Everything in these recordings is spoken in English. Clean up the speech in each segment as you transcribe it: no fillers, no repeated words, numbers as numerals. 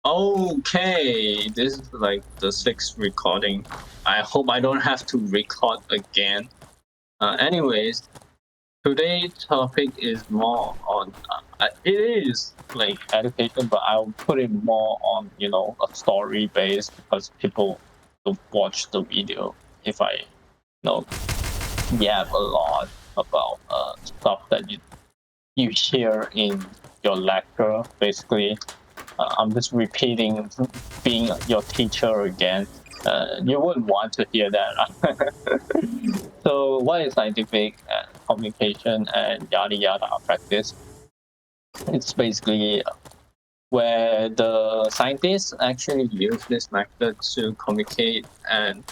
Okay, this is like the sixth recording. I hope I don't have to record again. Anyways, today's topic is more on. It is like education, but I'll put it more on a story base because people will watch the video if I yap a lot about stuff that you hear in your lecture. Basically, I'm just repeating being your teacher again. You wouldn't want to hear that. So, what is scientific communication and yada yada practice? It's basically where the scientists actually use this method to communicate and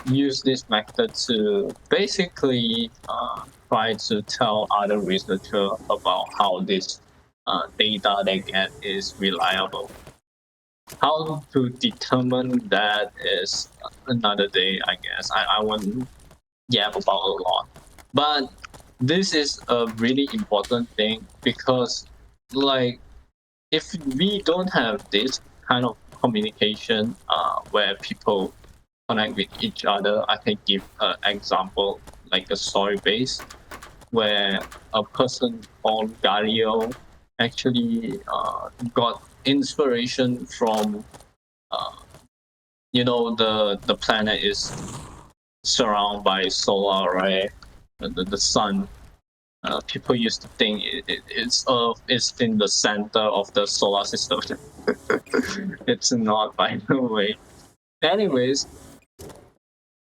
use this method to basically try to tell other researchers about how this data they get is reliable. How to determine that is another day, I guess. I won't yap about a lot. But this is a really important thing because, like, if we don't have this kind of communication where people connect with each other, I can give an example like a story base where a person called Galileo actually got inspiration from uh, the planet is surrounded by solar, right? The sun. People used to think it's Earth is in the center of the solar system. It's not, by the way. Anyways,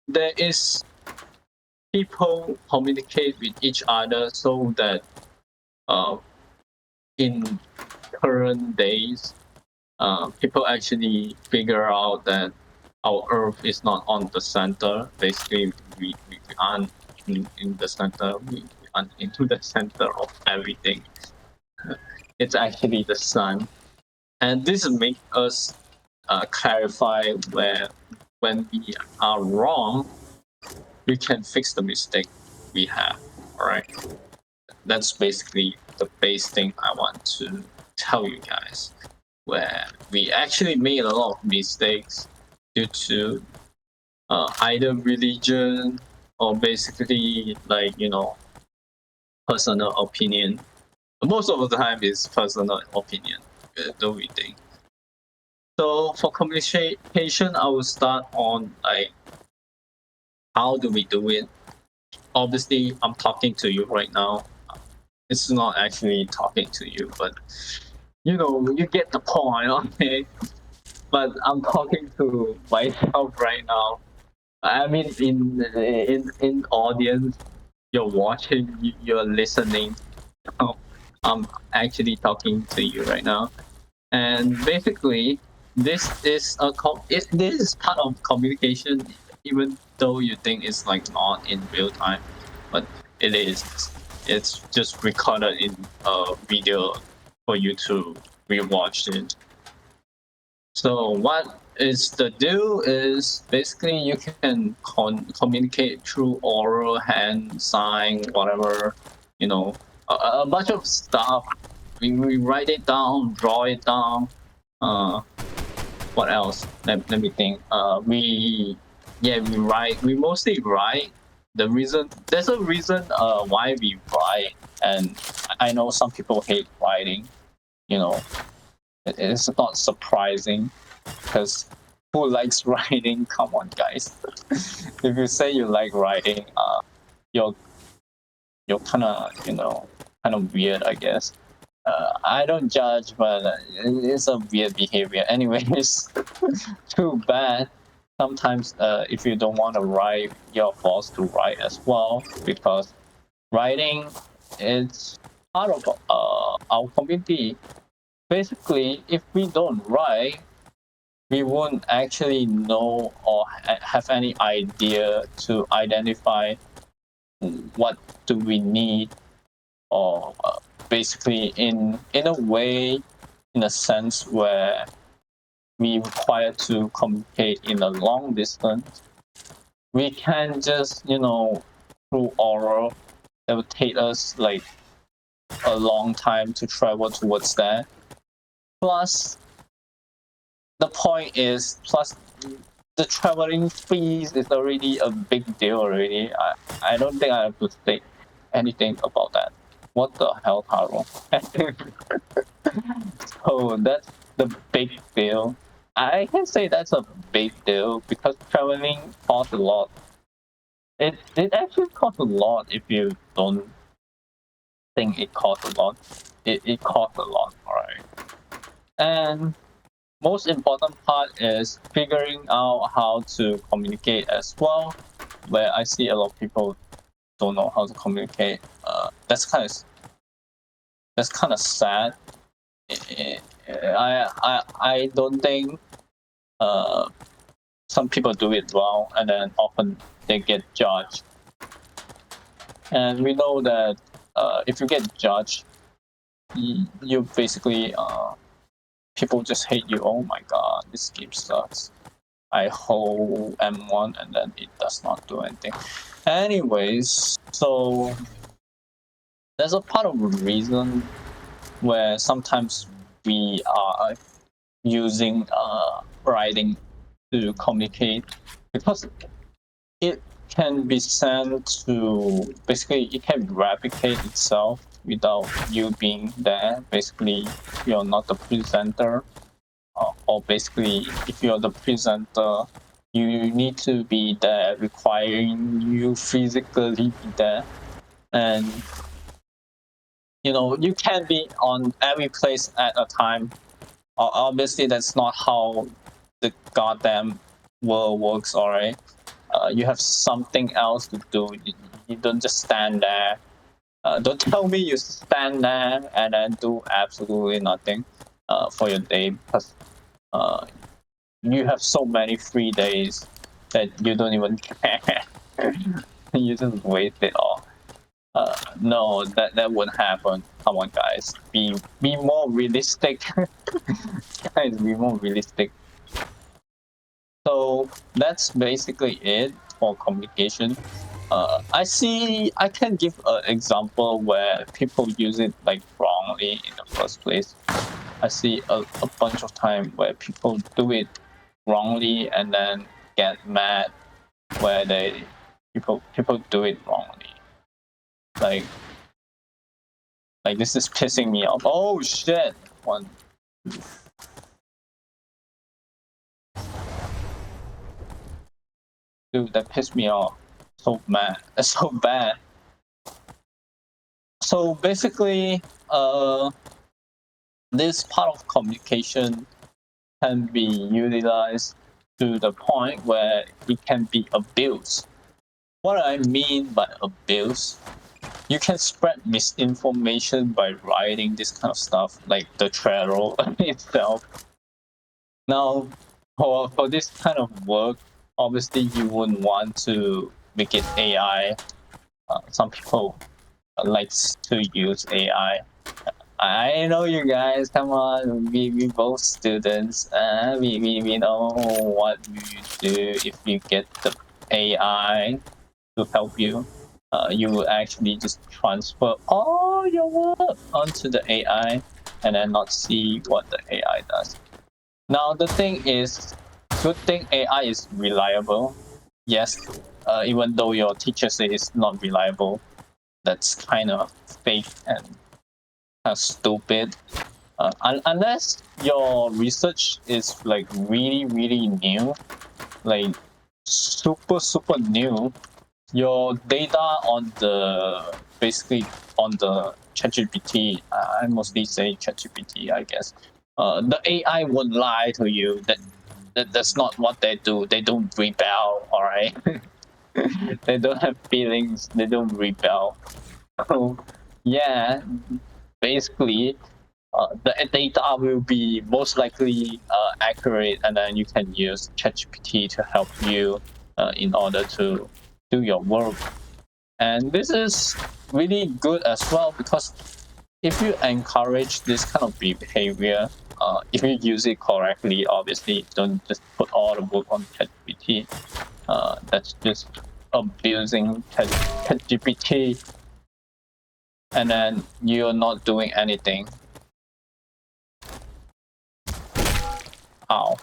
there is people communicate with each other so that uh, in current days, people actually figure out that our Earth is not on the center. Basically, we aren't in the center. We aren't into the center of everything. It's actually the sun, and this make us clarify where when we are wrong, we can fix the mistake we have. All right, that's basically the base thing I want to tell you guys. Where we actually made a lot of mistakes due to either religion or basically like personal opinion. Most of the time is personal opinion, don't we think? So for communication, I will start on like how do we do it. Obviously, I'm talking to you right now. It's not actually talking to you, but you get the point, okay? But I'm talking to myself right now. I mean, in audience, you're watching, you're listening. I'm actually talking to you right now, and basically, this is part of communication, even though you think it's like not in real time, but it is. It's just recorded in a video for you to rewatch it. So what is the deal is basically you can communicate through oral, hand, sign, whatever, a bunch of stuff. We write it down, draw it down. Uh, what else? Let me think. We write. We mostly write. There's a reason why we write, and I know some people hate writing. You know, it's not surprising because who likes writing? Come on, guys. If you say you like writing, you're you're kind of weird, I guess. I don't judge, but it's a weird behavior. Anyways, too bad. Sometimes, if you don't want to write, you're forced to write as well because writing is part of our community. Basically, if we don't write, we won't actually know or have any idea to identify what do we need or basically in a way, in a sense where we require to communicate in a long distance, we can just through oral, it would take us like a long time to travel towards that. Plus, the point is, plus the traveling fees is already a big deal already. I don't think I have to say anything about that. What the hell, Taro? So that's the big deal. I can say that's a big deal because traveling costs a lot. It actually costs a lot if you don't think it costs a lot. It costs a lot, alright. And most important part is figuring out how to communicate as well. Where I see a lot of people don't know how to communicate. That's kind of sad. I don't think some people do it well, and then often they get judged. And we know that if you get judged, you basically people just hate you. Oh my god, this game sucks. I hold M1 and then it does not do anything. Anyways, so there's a part of the reason where sometimes we are using writing to communicate because it can be sent to basically it can replicate itself without you being there. Basically, you're not the presenter, or basically, if you're the presenter, you need to be there, requiring you physically be there, and you can't be on every place at a time. Obviously, that's not how the goddamn world works. Alright, you have something else to do. You don't just stand there. Don't tell me you stand there and then do absolutely nothing for your day because you have so many free days that you don't even care. You just waste it all. No, that wouldn't happen. Come on, guys, be more realistic. Guys, be more realistic. So that's basically it for communication. I can give an example where people use it like wrongly in the first place. I see a bunch of time where people do it wrongly and then get mad where people do it wrongly. Like this is pissing me off. Oh shit! One. Dude, that pissed me off. So mad. So bad. So basically, this part of communication can be utilized to the point where it can be abused. What I mean by abuse, you can spread misinformation by writing this kind of stuff, like the Trello itself. Now, for this kind of work, obviously you wouldn't want to make it AI. Some people likes to use AI. I know you guys, come on, we both students, we know what you do if you get the AI to help you. You will actually just transfer all your work onto the AI and then not see what the AI does. Now the thing is, good thing AI is reliable. Yes, even though your teacher says it's not reliable, that's kind of fake and stupid. Unless your research is like really new, like super new, your data on the basically on the ChatGPT, I mostly say ChatGPT, I guess. The AI won't lie to you. That's not what they do. They don't rebel, all right. They don't have feelings. They don't rebel. So yeah, basically, the data will be most likely accurate, and then you can use ChatGPT to help you in order to do your work. And this is really good as well because if you encourage this kind of behavior, if you use it correctly, obviously don't just put all the work on ChatGPT. That's just abusing ChatGPT, and then you're not doing anything. Ow.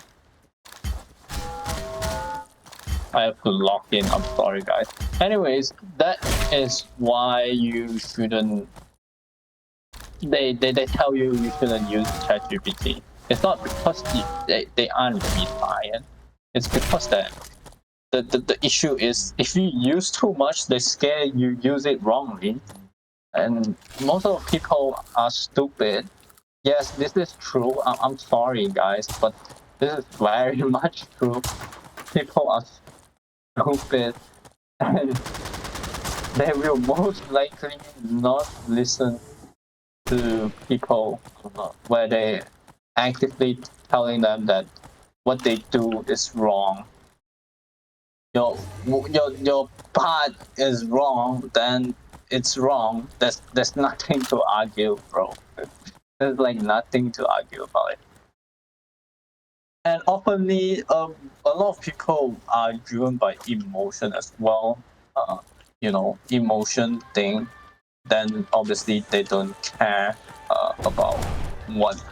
I have to log in. I'm sorry, guys. Anyways, that is why you shouldn't. They tell you shouldn't use ChatGPT. It's not because they aren't retired. It's because that the issue is if you use too much, they scare you use it wrongly. And most of the people are stupid. Yes, this is true. I'm sorry, guys, but this is very much true. People are stupid, and they will most likely not listen to people where they actively telling them that what they do is wrong. Your part is wrong, then it's wrong. There's nothing to argue, bro. There's like nothing to argue about it. And oftenly, a lot of people are driven by emotion as well. Emotion thing. Then obviously they don't care about what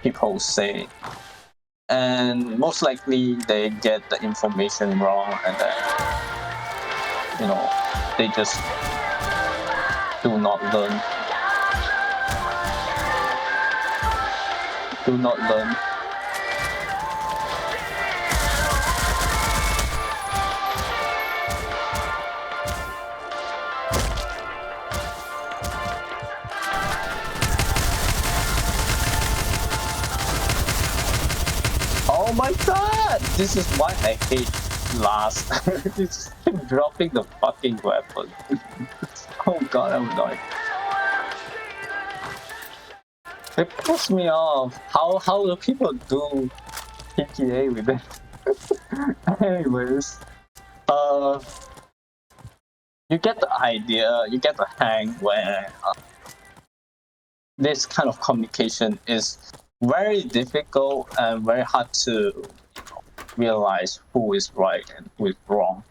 people say, and most likely they get the information wrong, and then they just do not learn. Do not learn. Oh my god! This is why I hate last. It's dropping the fucking weapon. Oh god, I'm annoyed. It pisses me off. How do people do PTA with it? Anyways, you get the idea. You get the hang where this kind of communication is very difficult and very hard to realize who is right and who is wrong.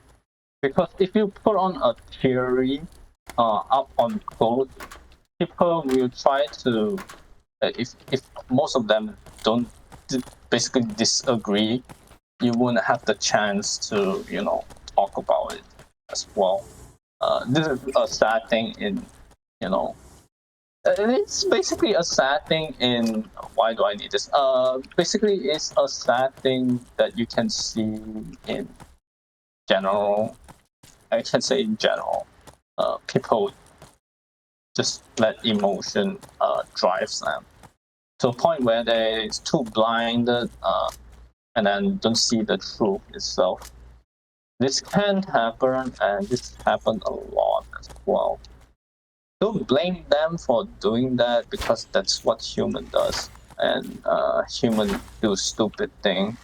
Because if you put on a theory up on code, people will try to. If most of them don't basically disagree, you wouldn't have the chance to talk about it as well. This is a sad thing in it's basically a sad thing in why do I need this? Basically, it's a sad thing that you can see in general. I can say in general, people just let emotion drives them to a point where they're too blinded and then don't see the truth itself. This can happen, and this happened a lot as well. Don't blame them for doing that because that's what human does, and human do stupid thing.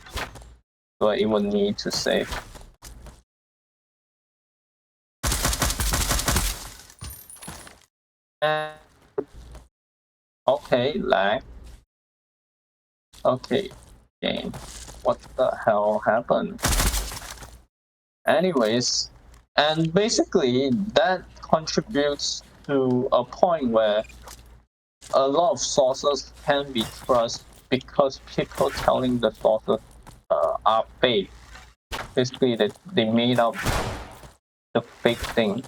Do I even need to say? And okay, lag. Okay, game. What the hell happened? Anyways, and basically that contributes to a point where a lot of sources can be trusted because people telling the sources are fake. Basically, they made up the fake thing.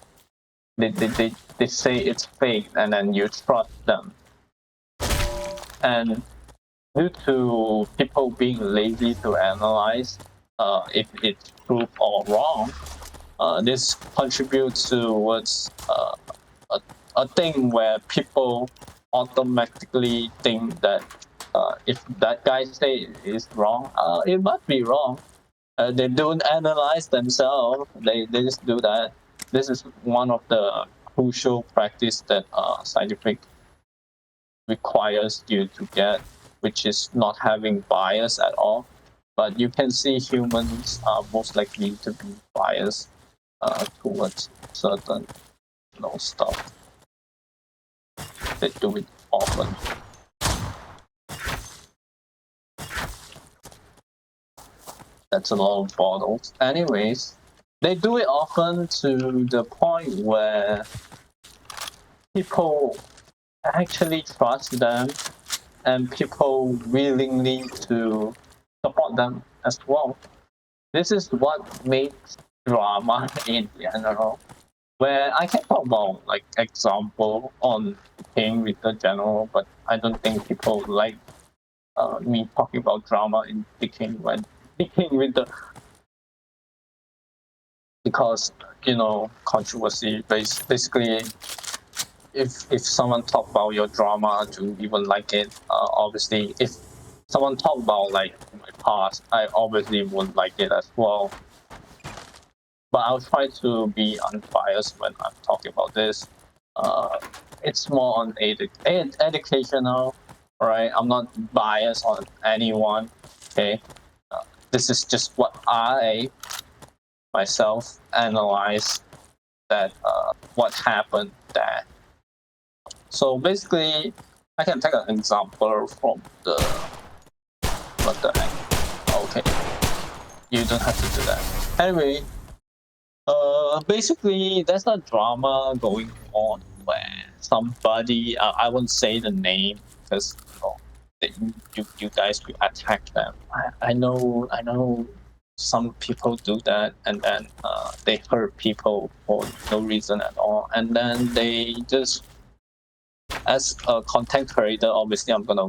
They say it's fake, and then you trust them. And due to people being lazy to analyze if it's true or wrong, this contributes towards a thing where people automatically think that if that guy say is wrong, it must be wrong. They don't analyze themselves. They just do that. This is one of the crucial practice that scientific requires you to get, which is not having bias at all. But you can see humans are most likely to be biased towards certain stuff. They do it often. That's a lot of bottles. Anyways, they do it often to the point where people actually trust them and people willingly to support them as well. This is what makes drama in general. Where I can talk about like example on King with the general, but I don't think people like me talking about drama in the King when the King with the because controversy basically if someone talk about your drama to even like it, obviously if someone talk about like my past, I obviously wouldn't like it as well. But I'll try to be unbiased when I'm talking about this. Uh, it's more on educational, right? I'm not biased on anyone. Okay, this is just what I myself analyze that what happened there. So basically, I can take an example from the what the heck? Okay, you don't have to do that. Anyway, basically, there's a drama going on where somebody, I won't say the name because you guys will attack them. I know some people do that, and then they hurt people for no reason at all, and then they just, as a content creator, obviously I'm gonna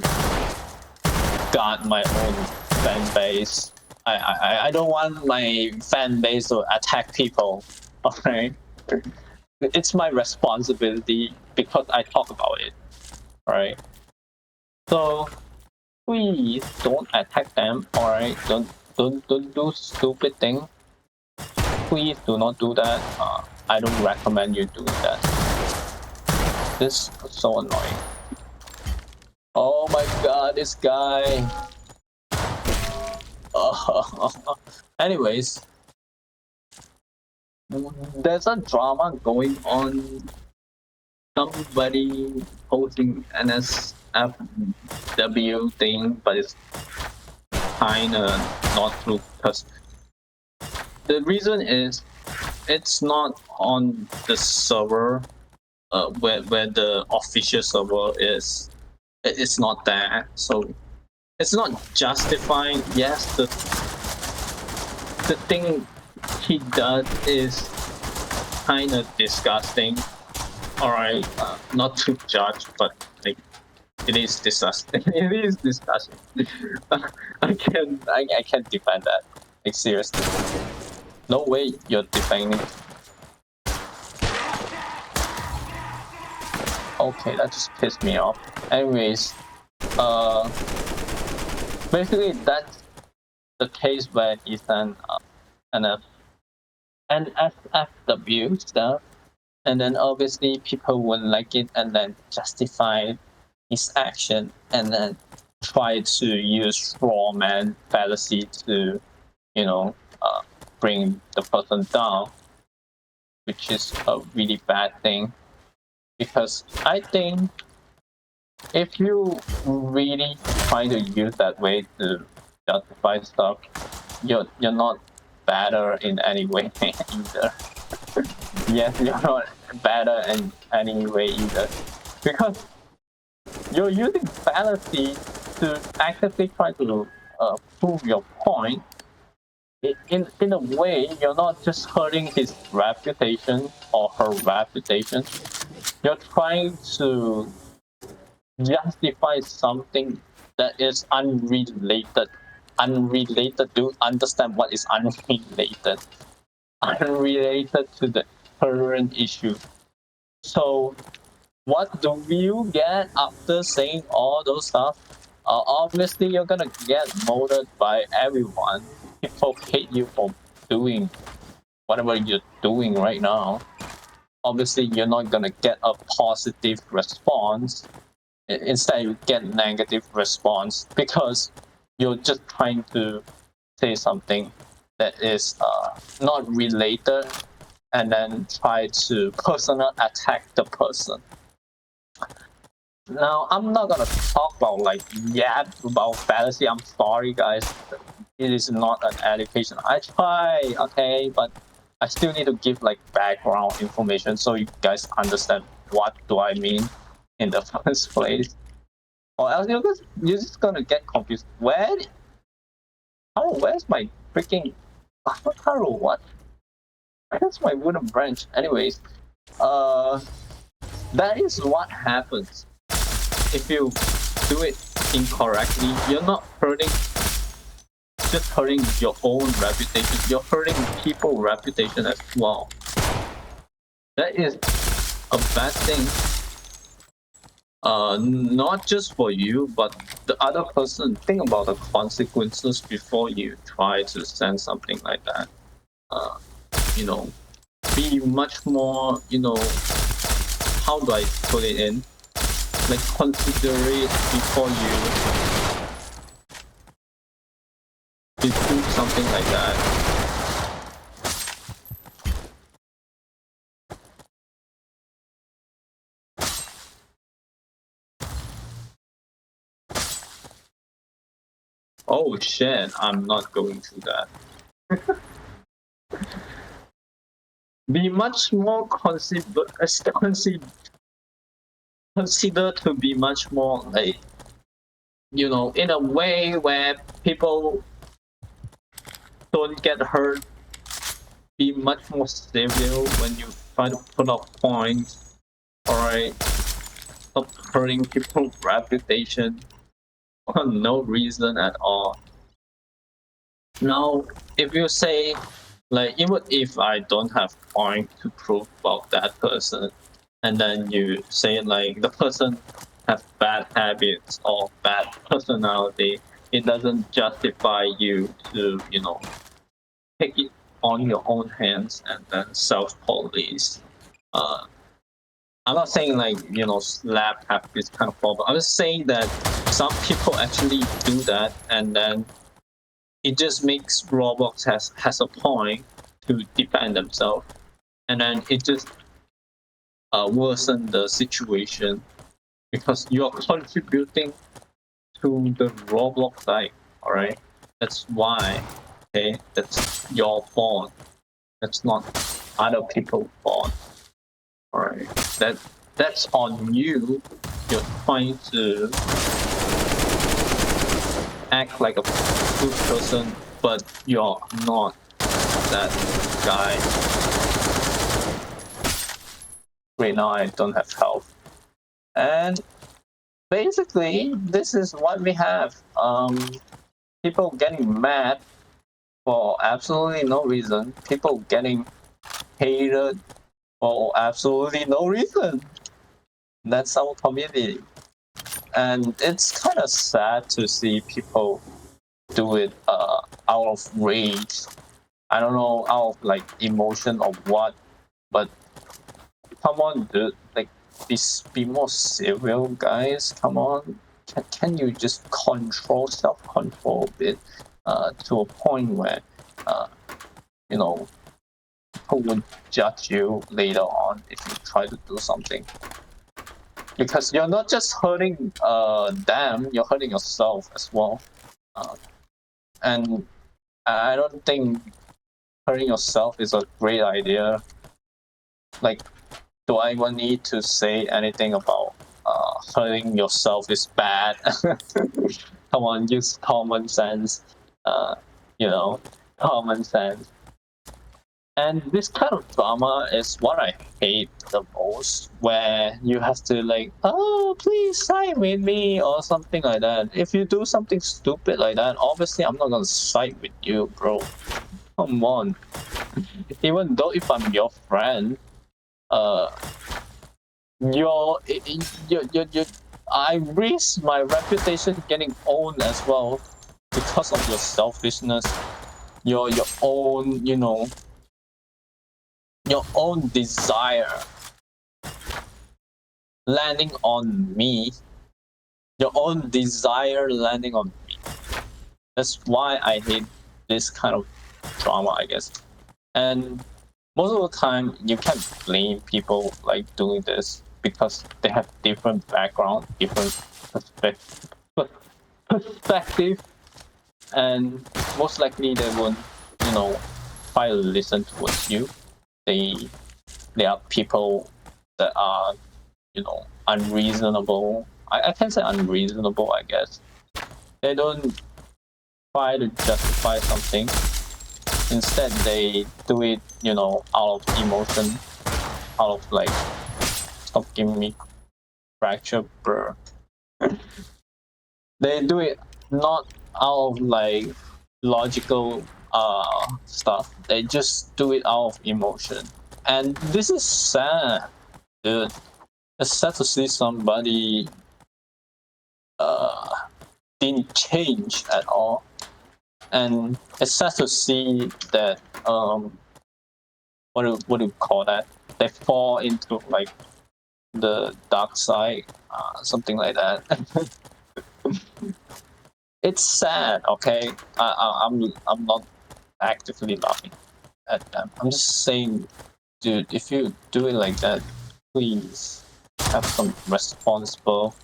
guard my own fan base. I don't want my fan base to attack people. Okay, it's my responsibility because I talk about it. Right. So please don't attack them. All right. Don't do stupid thing. Please do not do that. I don't recommend you doing that. This is so annoying. Oh my god, this guy. Anyways, there's a drama going on. Somebody posting NSFW thing, but it's kinda not true because the reason is it's not on the server where the official server is. It's not there, so it's not justifying. Yes, the thing he does is kind of disgusting. All right, not to judge, but like it is disgusting. It is disgusting. I can't defend that. Like seriously, no way you're defending. Okay, that just pissed me off. Anyways, basically that's the case where he's an FFW stuff, and then obviously people wouldn't like it, and then justify his action, and then try to use straw man fallacy to, you know, bring the person down, which is a really bad thing. Because I think if you really try to use that way to justify stuff, you're not better in any way either. Yes, you're not better in any way either, because you're using fallacy to actively try to prove your point. In a way, you're not just hurting his reputation or her reputation. You're trying to justify something that is unrelated. Unrelated. Do understand what is unrelated? Unrelated to the current issue. So, what do you get after saying all those stuff? Obviously, you're gonna get molded by everyone. People hate you for doing whatever you're doing right now. Obviously, you're not gonna get a positive response. Instead, you get negative response because you're just trying to say something that is not related, and then try to personal attack the person. Now, I'm not gonna talk about like about fallacy. I'm sorry, guys. It is not an education. I try, okay, but I still need to give like background information so you guys understand what do I mean in the first place. Or else you're just gonna get confused. Where's my freaking avocado what? That's my wooden branch. Anyways, that is what happens if you do it incorrectly. You're not hurting, just hurting your own reputation. You're hurting people's reputation as well. That is a bad thing. Not just for you, but the other person. Think about the consequences before you try to send something like that. Uh, you know, be much more. How do I put it in? Like consider it before you do something like that. Oh shit! I'm not going through that. Be much more consider to be much more like in a way where people don't get hurt. Be much more civil when you try to put up points. Alright, stop hurting people's reputation for no reason at all. Now, if you say, like, even if I don't have point to prove about that person, and then you say like the person has bad habits or bad personality, it doesn't justify you to take it on your own hands and then self-police. Uh, I'm not saying like slap have this kind of problem. I'm just saying that some people actually do that, and then it just makes Roblox has a point to defend themselves, and then it just worsen the situation because you're contributing to the Roblox life. All right, that's why. Okay, that's your fault. That's not other people's fault. All right, that's on you. You're trying to act like a good person, but you're not that guy. Right now, I don't have health, and basically, this is what we have. People getting mad for absolutely no reason. People getting hated for absolutely no reason. That's our community, and it's kind of sad to see people do it out of rage. I don't know, out of like emotion or what, but come on, dude. Like, be more civil, guys. Come on. Can you just self control a bit to a point where, uh, you know, people would judge you later on if you try to do something? Because you're not just hurting them, you're hurting yourself as well. And I don't think hurting yourself is a great idea. Like, do I even need to say anything about hurting yourself is bad? Come on, use common sense. Uh, you know, common sense. And this kind of drama is what I hate the most, where you have to like, oh, please side with me or something like that. If you do something stupid like that, obviously I'm not gonna side with you, bro. Come on. Even though if I'm your friend, uh, your I risk my reputation getting owned as well because of your selfishness, your own your own desire landing on me, your own desire landing on me. That's why I hate this kind of drama, I guess. And most of the time, you can't blame people like doing this because they have different background, different perspective, and most likely they won't, try to listen towards you. They they are people that are, unreasonable. I can't say unreasonable, I guess. They don't try to justify something. Instead, they do it, out of emotion, out of like, stop giving me fracture, bro. They do it not out of like logical stuff. They just do it out of emotion, and this is sad, dude. It's sad to see somebody didn't change at all, and it's sad to see that what do you call that? They fall into like the dark side, something like that. It's sad, okay? I'm not actively laughing at them. I'm just saying, dude, if you do it like that, please have some responsible,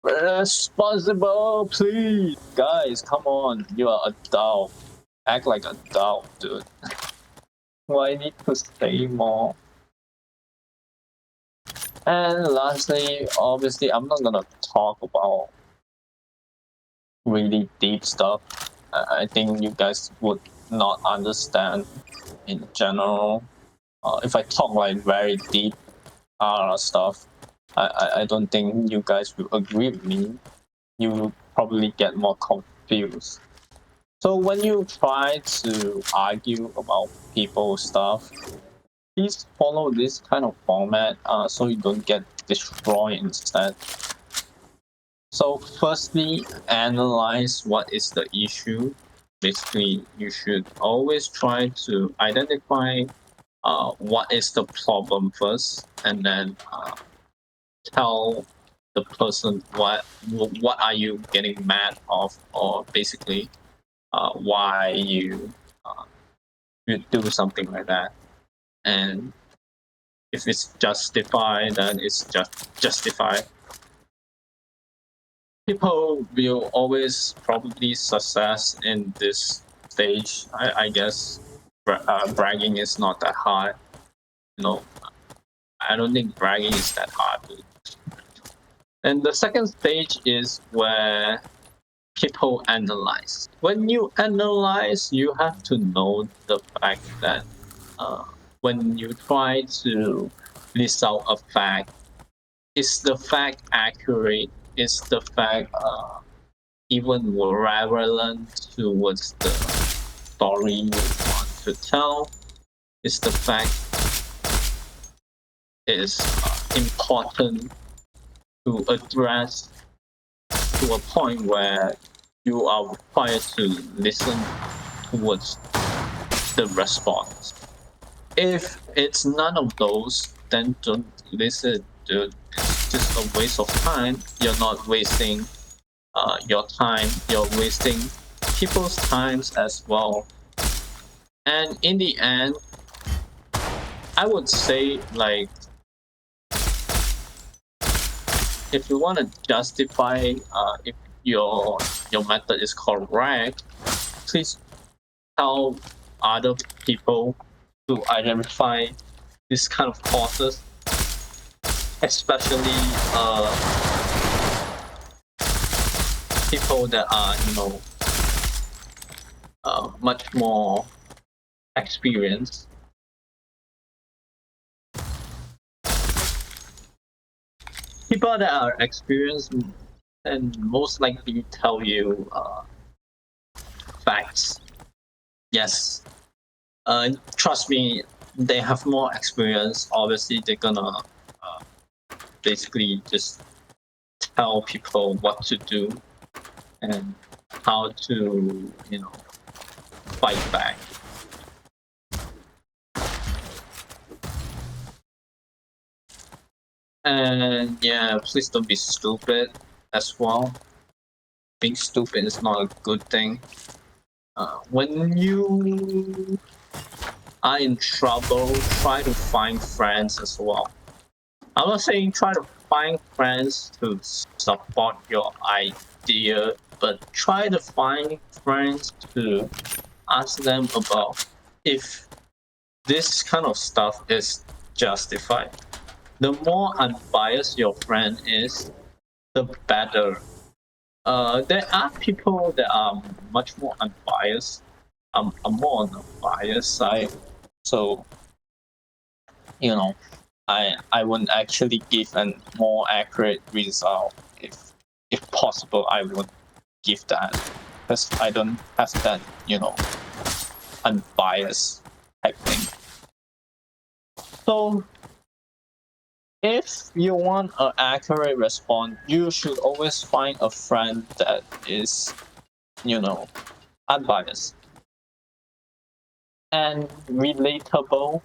responsible, please, guys. Come on, you are adult. Act like adult, dude. Why need to say more? And lastly, obviously, I'm not gonna talk about really deep stuff. I think you guys would not understand in general. If I talk like very deep stuff, I don't think you guys will agree with me. You will probably get more confused. So when you try to argue about people's stuff, please follow this kind of format so you don't get destroyed instead. So firstly, analyze what is the issue. Basically, you should always try to identify what is the problem first, and then tell the person what are you getting mad of, or basically why you do something like that. And if it's justified, then it's just justified. People will always probably success in this stage. I guess bragging is not that hard. I don't think bragging is that hard. And the second stage is where people analyze. When you analyze, you have to know the fact that when you try to list out a fact, is the fact accurate? Is the fact even relevant towards the story you want to tell? Is the fact is important to address to a point where you are required to listen towards the response? If it's none of those, then don't listen, dude. It's just a waste of time. You're not wasting your time, you're wasting people's times as well. And in the end, I would say, like, if you want to justify if your method is correct, please tell other people to identify this kind of causes, especially people that are much more experienced. People that are experienced and most likely tell you facts. Yes, trust me, they have more experience. Obviously, they're gonna basically just tell people what to do and how to, fight back. And yeah, please don't be stupid as well. Being stupid is not a good thing. When you are in trouble, try to find friends as well. I'm not saying try to find friends to support your idea, but try to find friends to ask them about if this kind of stuff is justified. The more unbiased your friend is, the better There are people that are much more unbiased. I'm more on the biased side, so you know, I would actually give a more accurate result if possible. I would give that because I don't have that unbiased type thing. So if you want an accurate response, you should always find a friend that is unbiased and relatable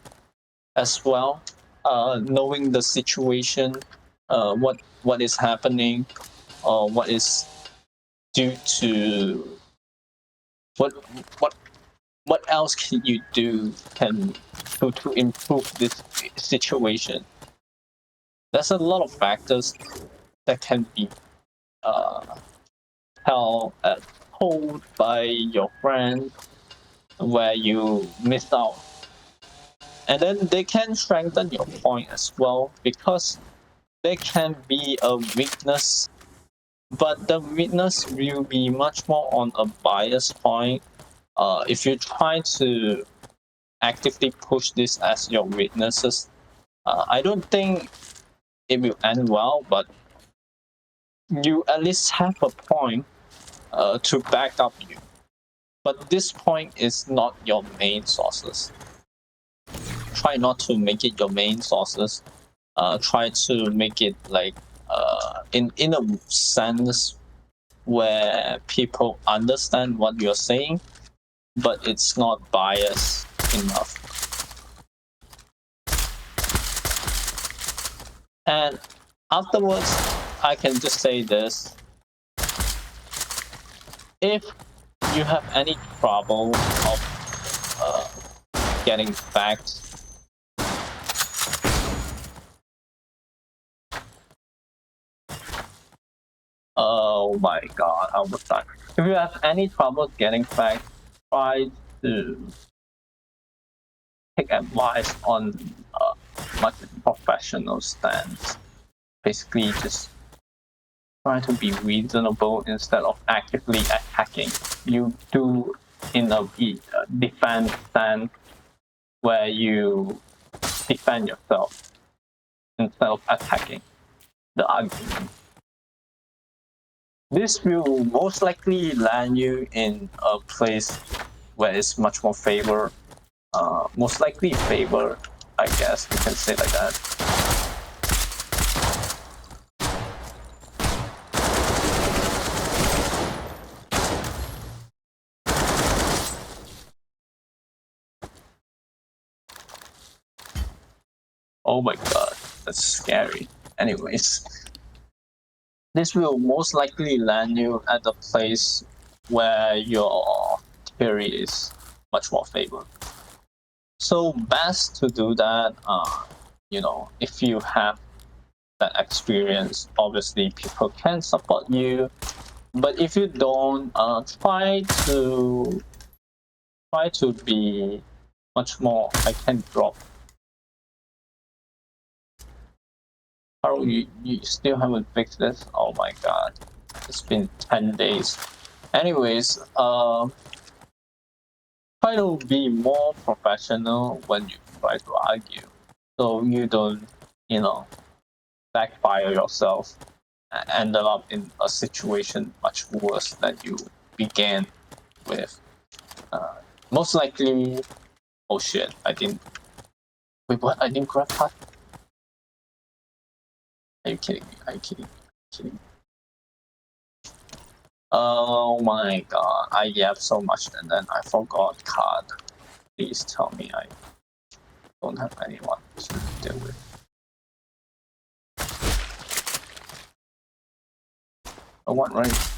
as well. Knowing the situation, what is happening, or what is due to what what what else can you do can to improve this situation. There's a lot of factors that can be uh, told by your friend where you miss out, and then they can strengthen your point as well because there can be a weakness, but the weakness will be much more on a bias point. If you try to actively push this as your weaknesses, I don't think it will end well, but you at least have a point to back up you. But this point is not your main sources. Try not to make it your main sources. Try to make it like in a sense where people understand what you're saying, but it's not biased enough. And afterwards, I can just say this: if you have any trouble of getting facts, oh my god, I was done. If you have any trouble getting facts, try to take advice on a much professional stance. Basically, just try to be reasonable instead of actively attacking. You do in a defense stance where you defend yourself instead of attacking the argument. This will most likely land you in a place where it's much more favored. Most likely favored, I guess you can say like that. Oh my god, that's scary. Anyways, this will most likely land you at a place where your theory is much more favored. So best to do that, if you have that experience, obviously people can support you. But if you don't, try to be much more. I can drop. How you still haven't fixed this? Oh my god, it's been 10 days. Anyways, try to be more professional when you try to argue, so you don't, backfire yourself and end up in a situation much worse than you began with. Most likely, oh shit, I didn't. Wait, what? I didn't grab that? Are you kidding me? Are you kidding me? Kidding me? Oh my god, I yapped so much and then I forgot card. Please tell me I don't have anyone to deal with. I want right.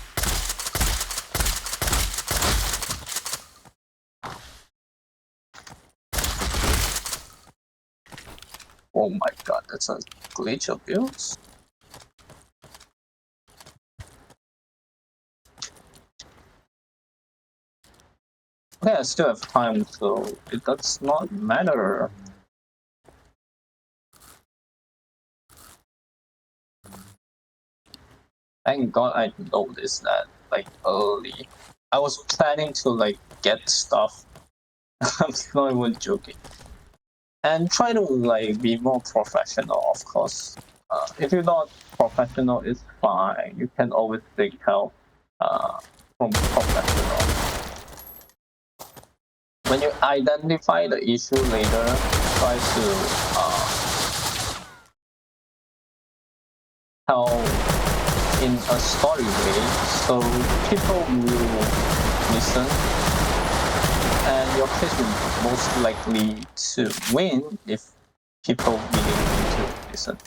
Oh my god, that's a glitch of builds. Okay, I still have time, so it does not matter. Thank God I noticed that like early. I was planning to like get stuff. I'm not even joking. And try to like be more professional, of course. If you're not professional, it's fine. You can always seek help from professional. When you identify the issue later, try to tell in a story way, so people will listen, and your case will most likely to win if people really need to listen.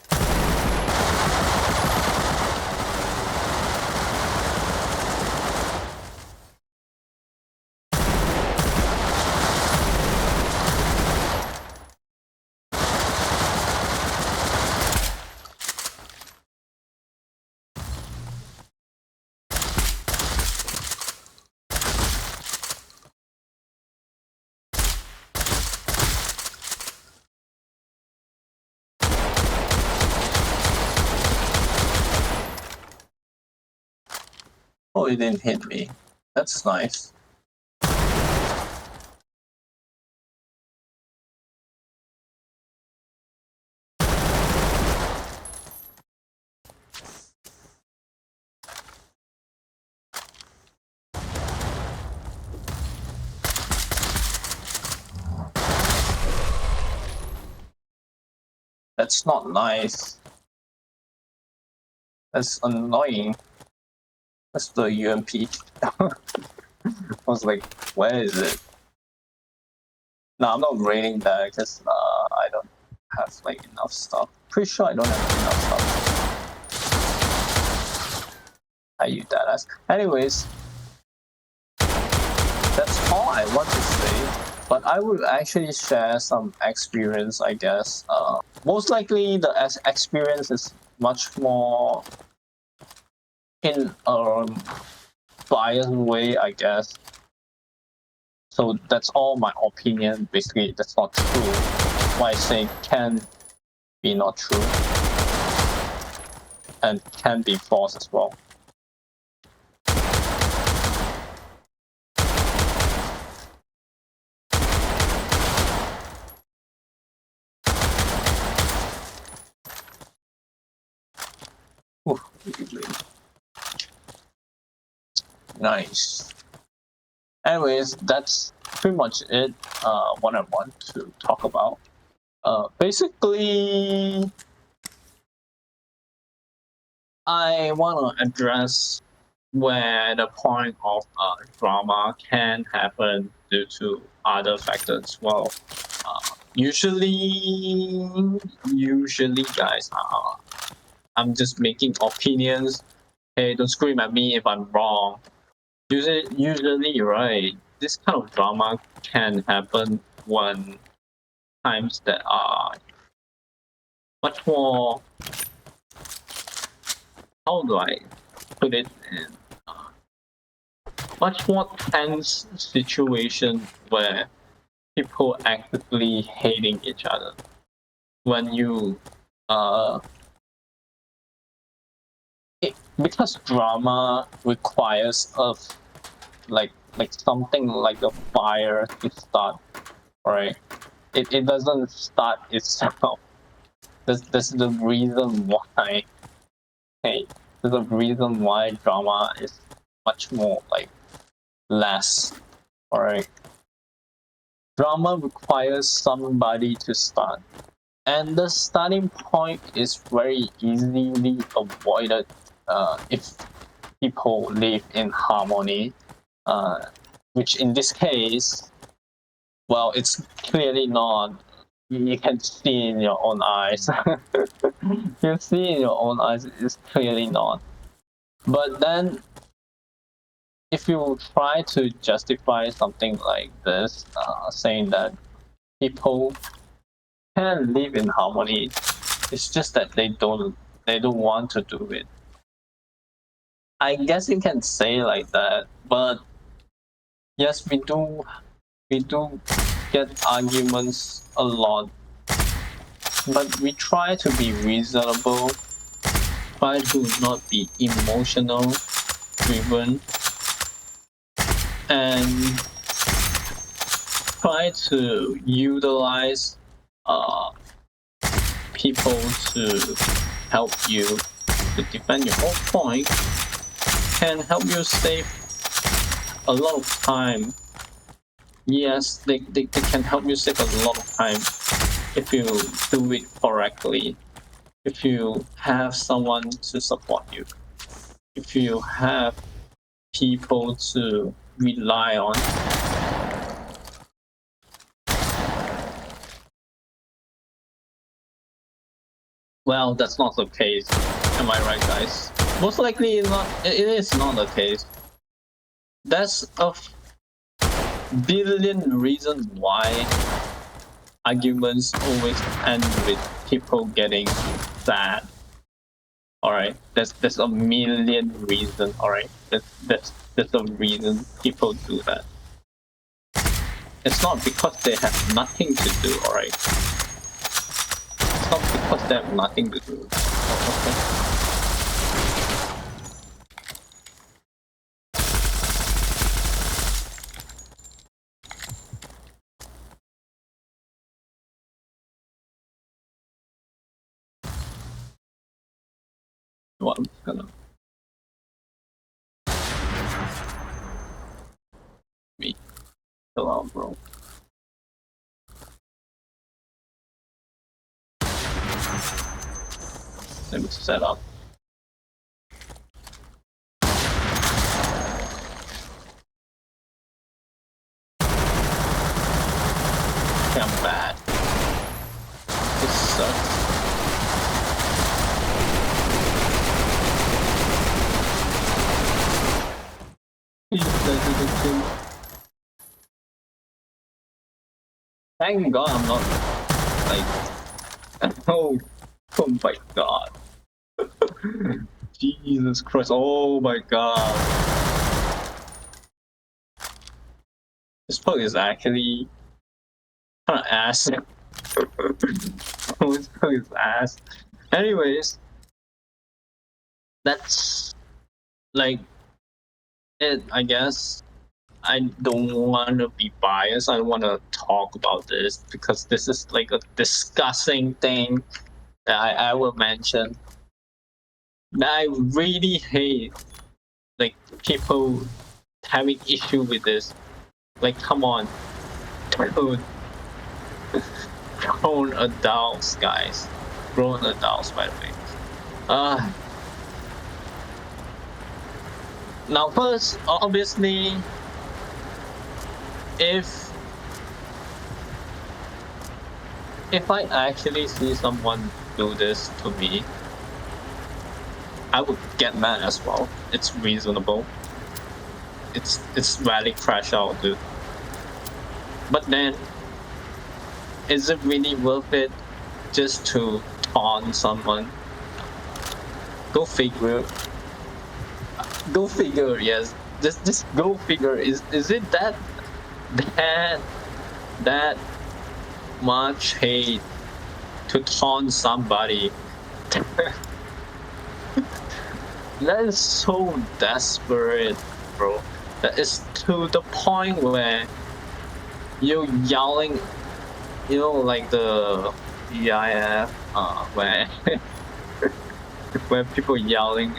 Oh, it didn't hit me. That's nice. That's not nice. That's annoying. That's the UMP. I was like, where is it? No, I'm not rating that because I don't have like enough stuff. Pretty sure I don't have enough stuff. I use that as. Anyways, that's all I want to say. But I will actually share some experience, I guess. Most likely the experience is much more in a biased way, I guess. So that's all my opinion. Basically, that's not true. What I say can be not true and can be false as well. Ooh, nice. Anyways, that's pretty much it. What I want to talk about. Basically, I want to address where the point of drama can happen due to other factors as well. Usually, guys, I'm just making opinions. Hey, don't scream at me if I'm wrong. Usually, right, this kind of drama can happen when times that are much more, how do I put it in, much more tense situation where people actively hating each other. When you, because drama requires like something like a fire to start, right? It doesn't start itself. That's the reason why. Hey, there's a reason why drama is much more like less. Alright. Drama requires somebody to start. And the starting point is very easily avoided if people live in harmony. Which in this case, well, it's clearly not. You can see in your own eyes. You see in your own eyes, it's clearly not. But then, if you try to justify something like this, saying that people can live in harmony, it's just that they don't want to do it. I guess you can say like that, but yes, we do get arguments a lot, but we try to be reasonable try to not be emotional driven, and try to utilize people to help you to defend your own point, can help you save a lot of time. Yes, they can help you save a lot of time if you do it correctly. If you have someone to support you, if you have people to rely on. Well, that's not the case. Am I right, guys? Most likely not. It is not the case. That's a billion reasons why arguments always end with people getting sad. All right, there's a million reasons. All right, that's a reason people do that. It's not because they have nothing to do. All right, it's not because they have nothing to do. Okay. Well, I'm just gonna me chill out, bro. Let me set up. Okay, I'm bad. This sucks. Thank God I'm not like oh my God. Jesus Christ, oh my God. This bug is actually kind of ass. This bug is ass. Anyways, that's like it, I guess. I don't want to be biased. I want to talk about this because this is like a disgusting thing that I will mention. That I really hate, like people having issue with this. Like, come on, dude. Grown adults, guys. Grown adults, by the way. Now, first, obviously, if I actually see someone do this to me, I would get mad as well. It's reasonable. It's really crash out, dude. But then, is it really worth it just to taunt someone? Go figure. Go figure. Yes, just go figure. Is it that much hate to taunt somebody? That is so desperate, bro. That is to the point where you're yelling, you know, like the EIF, where where people yelling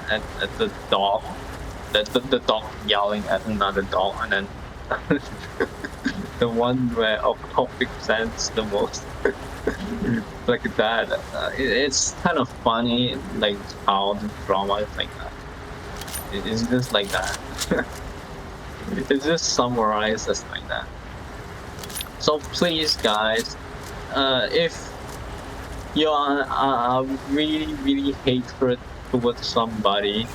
at the dog, the dog yelling at another dog, and then the one where off topic sense the most. Like that. It's kind of funny, like how the drama is like that. It's just like that. It's just summarized as like that. So please, guys, if you are really hatred towards somebody,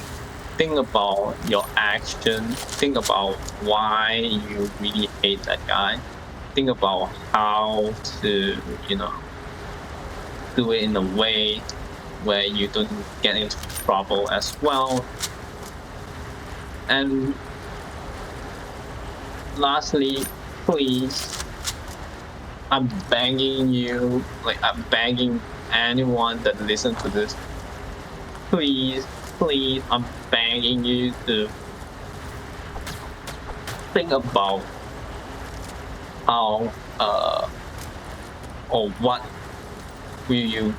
think about your action. Think about why you really hate that guy. Think about how to, you know, do it in a way where you don't get into trouble as well. And lastly, please, I'm begging you, like I'm begging anyone that listens to this, please, please, I'm begging you to think about how or what will you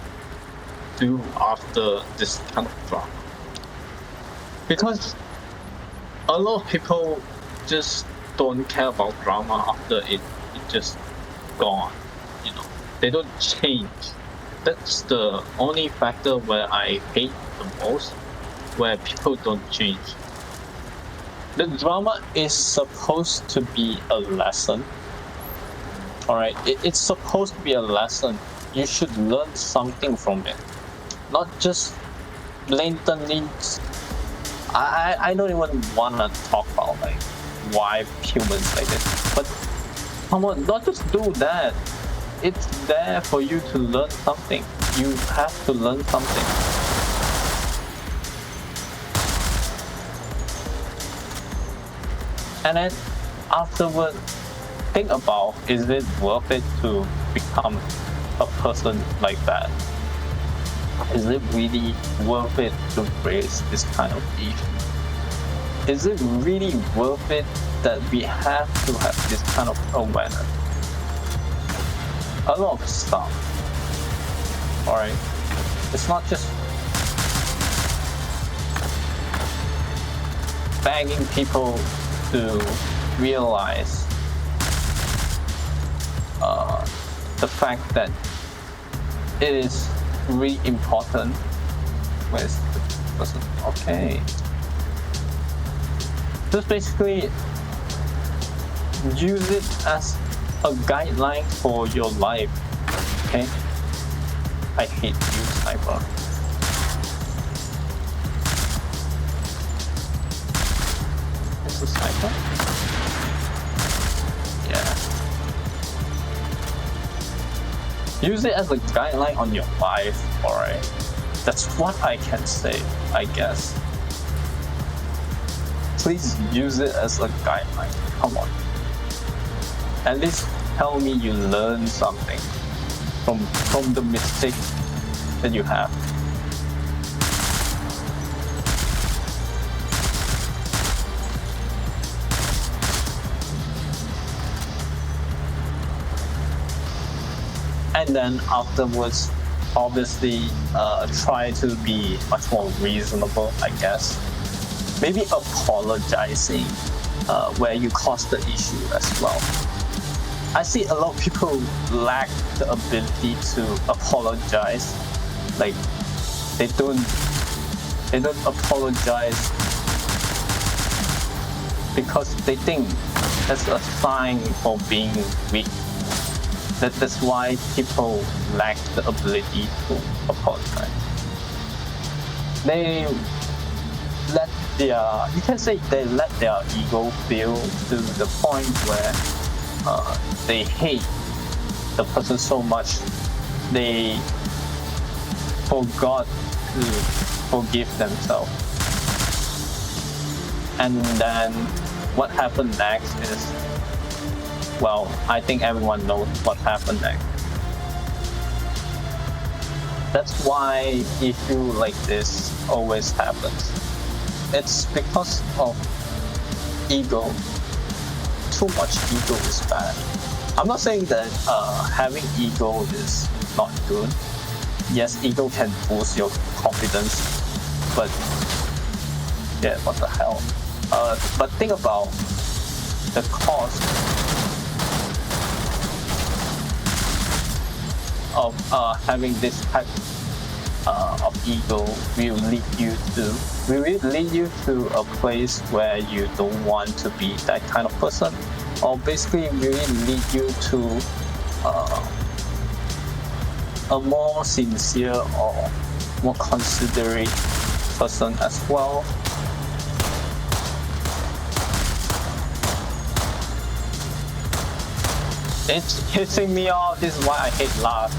do after this kind of drama. Because a lot of people just don't care about drama after it just gone, you know. They don't change. That's the only factor where I hate the most, where people don't change. The drama is supposed to be a lesson. Alright, it's supposed to be a lesson. You should learn something from it. Not just blatantly. I don't even wanna talk about like why humans like this. But come on, not just do that. It's there for you to learn something. You have to learn something. And then afterward, think about, is it worth it to become a person like that? Is it really worth it to raise this kind of issue? Is it really worth it that we have to have this kind of awareness? A lot of stuff. Alright? It's not just begging people to realize the fact that it is really important with the person. Okay. Just basically use it as a guideline for your life. Okay? I hate you, sniper. Is this sniper? Yeah. Use it as a guideline on your life, alright? That's what I can say, I guess. Please use it as a guideline. Come on. At least tell me you learned something from the mistake that you have. And then afterwards, obviously, try to be much more reasonable, I guess. Maybe apologizing where you caused the issue as well. I see a lot of people lack the ability to apologize. Like they don't apologize because they think that's a sign for being weak. That's why people lack the ability to apologize. They let you can say they let their ego feel to the point where they hate the person so much they forgot to forgive themselves. And then what happened next is, well, I think everyone knows what happened next. That's why issue like this always happens. It's because of ego. Too much ego is bad. I'm not saying that having ego is not good. Yes, ego can boost your confidence, but yeah, what the hell? But think about the cost of having this type of ego will lead you to a place where you don't want to be that kind of person, or basically will lead you to a more sincere or more considerate person as well. It's hitting me off. This is why I hate love.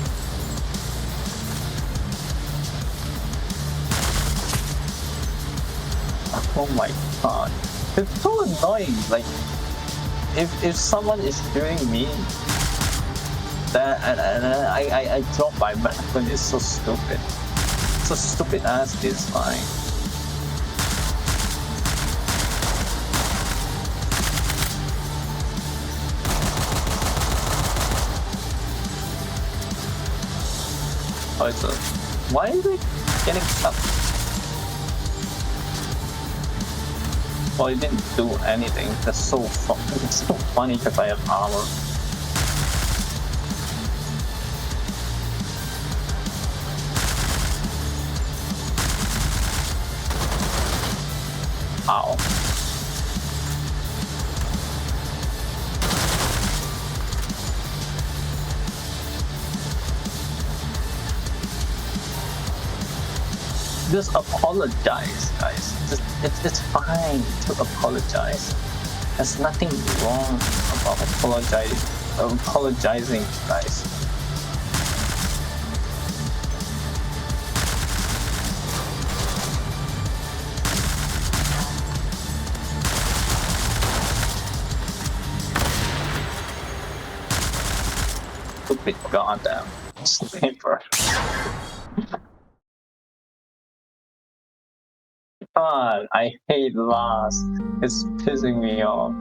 Oh my god. It's so annoying. Like, if someone is doing me, then and I drop my weapon, it's so stupid. It's a stupid ass design. Oh, it's a... Why is it getting stuck? Well, it didn't do anything. That's so fun. It's so funny because I have armor. Ow. Just apologize, guys. It's fine to apologize. There's nothing wrong about apologizing, guys. Stupid goddamn sniper. God, I hate Last. It's pissing me off.